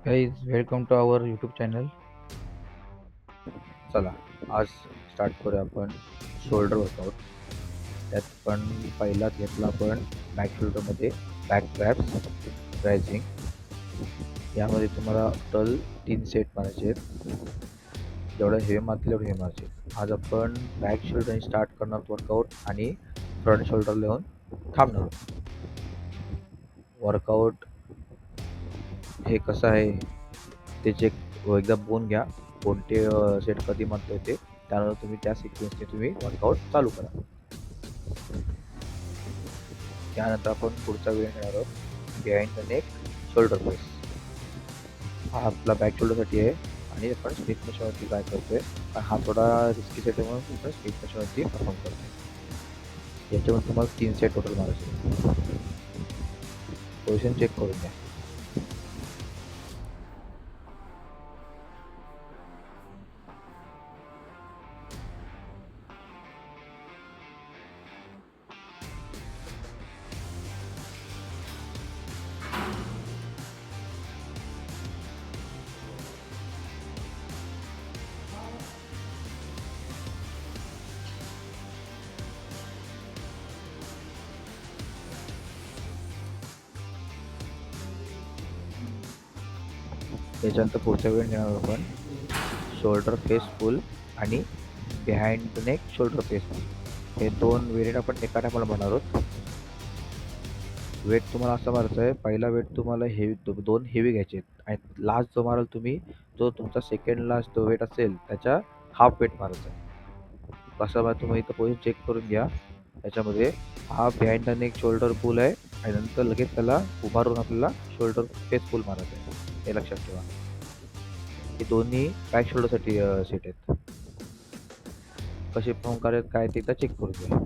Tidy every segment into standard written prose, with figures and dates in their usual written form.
Guys, welcome to our YouTube channel. चला आज start करूया आपण शोल्डर वर्कआउट. त्यात पण पहिलाच घेतला आपण बॅक शोल्डरमध्ये बॅक ट्रॅप्स रायझिंग. यामध्ये तुम्हाला टोटल 3 सेट मारायचे आहेत. जेवढं हेवी मारतील तेवढे हेवी मारायचे. आज आपण बॅक शोल्डर स्टार्ट करणार वर्कआउट आणि फ्रंट शोल्डर लिहून थांबणार आहोत. वर्कआउट हे कसं आहे ते चेक एकदा बघून घ्या. कोणते सेट कधी मारतोय ते, त्यानंतर तुम्ही त्या सिक्वेन्सने तुम्ही वर्कआउट चालू करा. त्यानंतर आपण पुढचा वेळ घेणार आहोत behind the neck shoulder press. हा आपला बॅक शोल्डरसाठी आहे आणि आपण स्प्लिट मशीनवरती काय करतोय. हा थोडा रिस्की सेट आहे म्हणून आपण स्प्लिट मशीनवरती परफॉर्म करतोय. याच्यामध्ये तुम्हाला 3 सेट टोटल मारायचे. पोझिशन चेक करून घ्या. त्याच्यानंतर पुढचा वेळ घेणार आपण शोल्डर फेस फुल आणि behind the neck shoulder face फुल. हे 2 वेरियंट आपण एका टायमाला बनवणार आहोत. वेट तुम्हाला असं मारायचं आहे. पहिला वेट तुम्हाला हेवी 2 हेवी घ्यायचे आहेत आणि लास्ट जो माराल तुम्ही, जो तुमचा सेकंड लास्ट जो वेट असेल त्याच्या हाफ वेट मारायचा आहे. कसं बा तुम्ही इथं पोझिशन चेक करून घ्या. त्याच्यामध्ये हा बिहाइंड द नेक शोल्डर पुल आहे आणि नंतर लगेच त्याला उभारून आपल्याला शोल्डर फेस पुल मारायचं आहे. हे लक्षात ठेवा. हे दोन्ही बॅक शोल्डरसाठी सेट आहेत. कसे परफॉर्म करायचे काय ते एकदा चेक करून घ्या.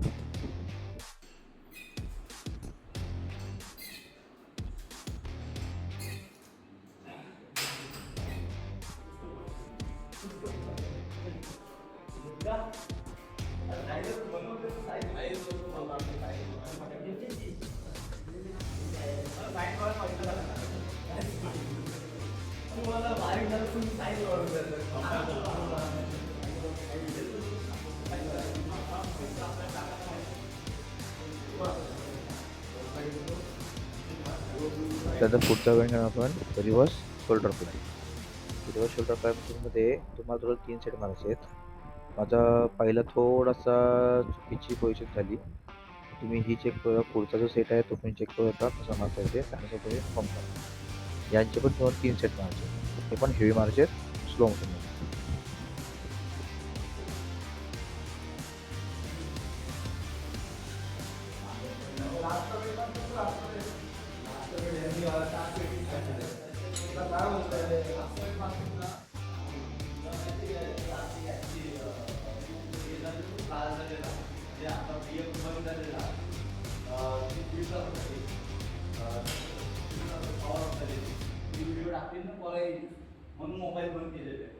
त्याचा पुढचा वेळ घेणार आपण reverse shoulder fly. Reverse shoulder फ्लायमध्ये तुम्हाला थोडं 3 सेट मारायचे आहेत. माझा पहिला थोडासा चुकीची पोझिशन झाली. तुम्ही ही चेक करा. पुढचा जो सेट आहे तो पण चेक करू का कसा मारता येते, त्यानुसार तुम्ही परफॉर्म करा. यांचे पण तुम्हाला 3 सेट मारायचे. हे पण हेवी मारायचे आहेत स्लो मोशनमध्ये. म्हणून मोबाईल बंद केलेले आहे.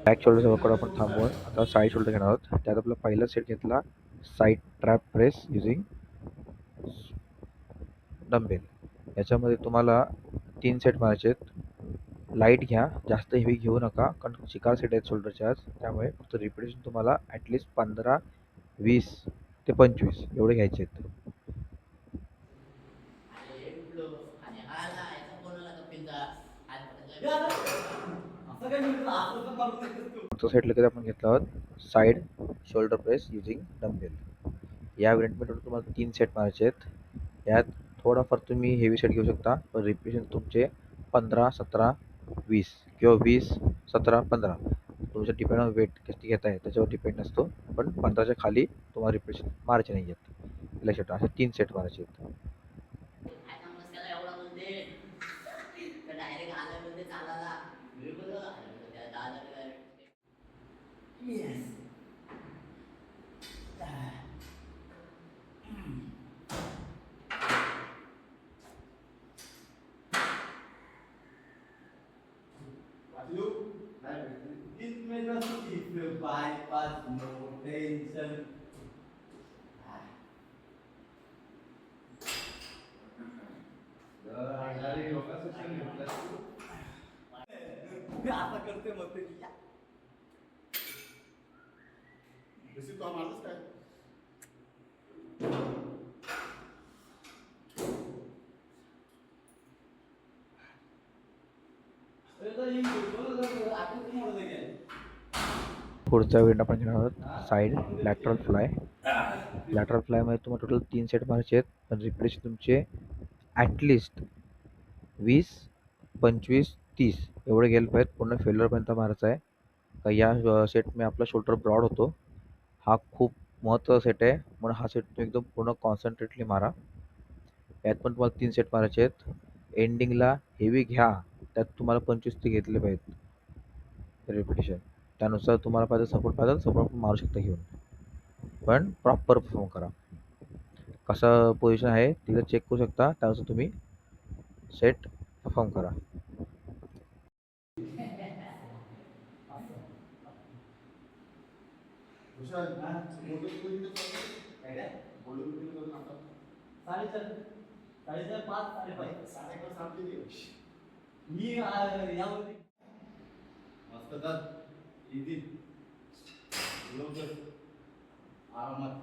बॅक शोल्डरचा वर्कआउट आपण थांबवून आता साईड शोल्डर घेणार आहोत. त्यात आपला पहिला सेट घेतला side trap press using dumbbell. याच्यामध्ये तुम्हाला 3 सेट मारायचे आहेत. लाईट घ्या, जास्त हेवी घेऊ नका, कारण शिकार सेट आहेत शोल्डरचे आज. त्यामुळे फक्त रिपिटेशन तुम्हाला ॲटलिस्ट 15, 20 ते 25 एवढे घ्यायचे आहेत. पुढचा सेट लगेच आपण घेतला आहोत side shoulder press using dumbbell. या व्हेरियंटमध्ये तुम्हाला 3 सेट मारायचे आहेत. यात थोडाफार तुम्ही हेवी सेट घेऊ शकता, पण रिपिटेशन तुमचे 15, 17, 20 किंवा 20, 17, 15 तुमचं डिपेंड ऑन वेट किती घेत आहे त्याच्यावर डिपेंड असतो. पण 15च्या खाली तुम्हाला रिपिटेशन मारायचे नाही आहेत. लक्षात ठेवा. असे 3 सेट मारायचे आहेत. इसमें just if bypass no tension. मी आता करते मग ते या. तू मारतोस काय? पुढचा वेट आपण घेणार आहोत साईड लॅटरल फ्लाय. लॅटरल फ्लायमध्ये तुम्हाला टोटल 3 सेट मारायचे आहेत, पण रिपीटेशन तुमचे ॲटलिस्ट 20, 25, 30 एवढे गेले पाहिजेत. पूर्ण फेल्युअरपर्यंत मारायचं आहे. का या सेटमध्ये आपला शोल्डर ब्रॉड होतो. हा खूप महत्त्वाचा सेट आहे, म्हणून हा सेट तुम्ही एकदम पूर्ण कॉन्सन्ट्रेटली मारा. यात पण तुम्हाला 3 सेट मारायचे आहेत. एंडिंगला हेवी घ्या, त्यात तुम्हाला 25 ते घेतले पाहिजेत रिपिटेशन. त्यानुसार तुम्हाला पाहिजे सपोर्ट पण मारू शकता घेऊन, पण प्रॉपर परफॉर्म करा. कसं पोझिशन आहे तिला चेक करू शकता, त्यानुसार तुम्ही सेट परफॉर्म करा. साडेचार 5, 5:30. मी यावरती मस्त तर इझी लवकर आरामात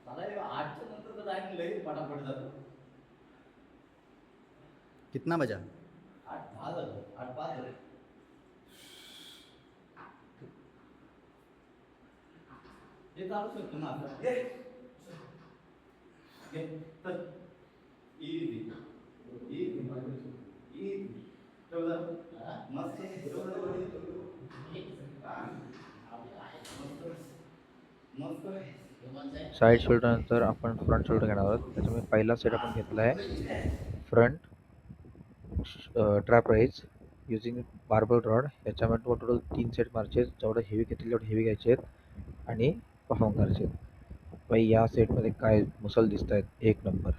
चालेल. 8च्या नंतर तर टाइम लई पटापट जातो. कितना बजा? 8:10 झालं, 8:05 झालं. हे चालू शकतो ना आता. तर इझी इझी मस्त मस्त. साईड शोल्डरनंतर आपण फ्रंट शोल्डर घेणार आहोत. त्याच्यामुळे पहिला सेट आपण घेतला आहे front trap rise using barbell rod. याच्यामध्ये तुम्हाला टोटल 3 सेट मारायचे आहेत. जेवढं हेवी घेतले तेवढे हेवी घ्यायचे आहेत आणि परफॉर्म करायचे आहेत. बाई या सेटमध्ये काय मसल दिसत आहेत, एक नंबर,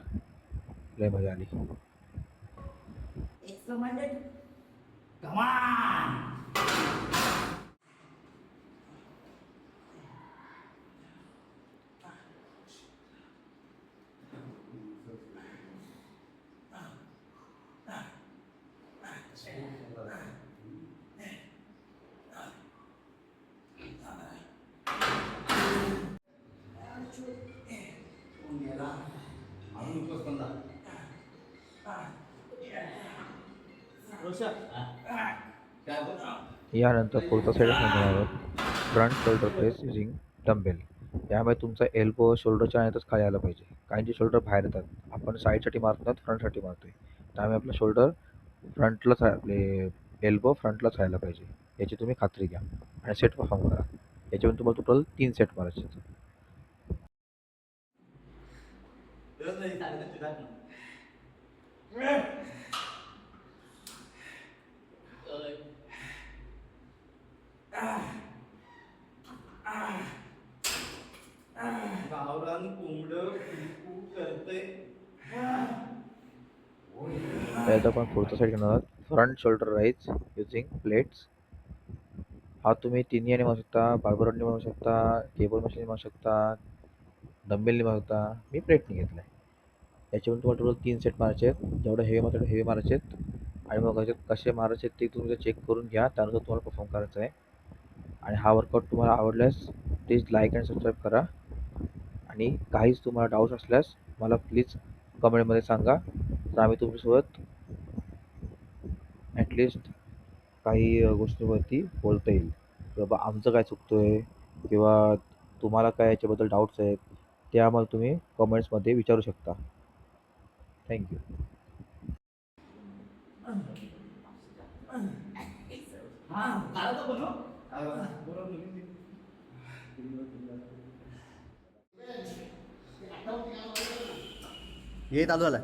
लय मजा आली. Come on! यानंतर पुढचा सेट आपण घेणार आहोत front shoulder press using dumbbell. यामध्ये तुमचा एल्बो शोल्डरच्या आतच खाली आला पाहिजे. काहींचे शोल्डर बाहेर येतात. आपण साईडसाठी मारतो, फ्रंटसाठी मारतोय, त्यामुळे आपलं शोल्डर फ्रंटलाच आपले एल्बो फ्रंटलाच राहायला पाहिजे. याची तुम्ही खात्री घ्या आणि सेट परफॉर्म करा. याच्यामध्ये तुम्हाला टोटल 3 सेट मारायचे आहेत. गावरान कोंबडं कुकू करते. त्यात आपण पुढचा सेट घेणार आहोत front shoulder rise using plates. हा तुम्ही तिन्ही मारू शकता, बार्बर रॉडने मारू शकता, केबल मशीनने मारू शकता, डंबेलने मारू शकता. मी प्लेटने घेतला आहे. याच्यावरून तुम्हाला टोटल 3 सेट मारायचे आहेत. जेवढं हेवी मारतो तेवढे हेवी मारायचे आहेत. आणि मग कसे मारायचे ते तुम्ही चेक करून घ्या, त्यानुसार तुम्हाला परफॉर्म करायचं आहे. आणि हा वर्कआउट तुम्हाला आवडल्यास प्लीज लाईक आणि सबस्क्राईब करा. आणि काहीच तुम्हाला डाऊट असल्यास मला प्लीज कमेंटमध्ये सांगा, तर आम्ही तुमच्यासोबत ॲटलिस्ट काही गोष्टींवरती बोलता येईल. की बाबा आमचं काय चुकतो आहे किंवा तुम्हाला काय याच्याबद्दल डाऊट्स आहेत, ते आम्हाला तुम्ही कमेंट्समध्ये विचारू शकता. थँक्यू. ये चालू झालं.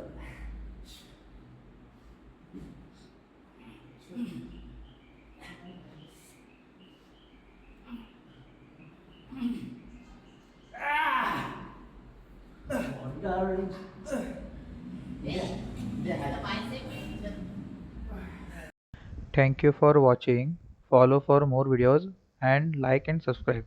Darling. Thank you for watching. Follow for more videos and like and subscribe.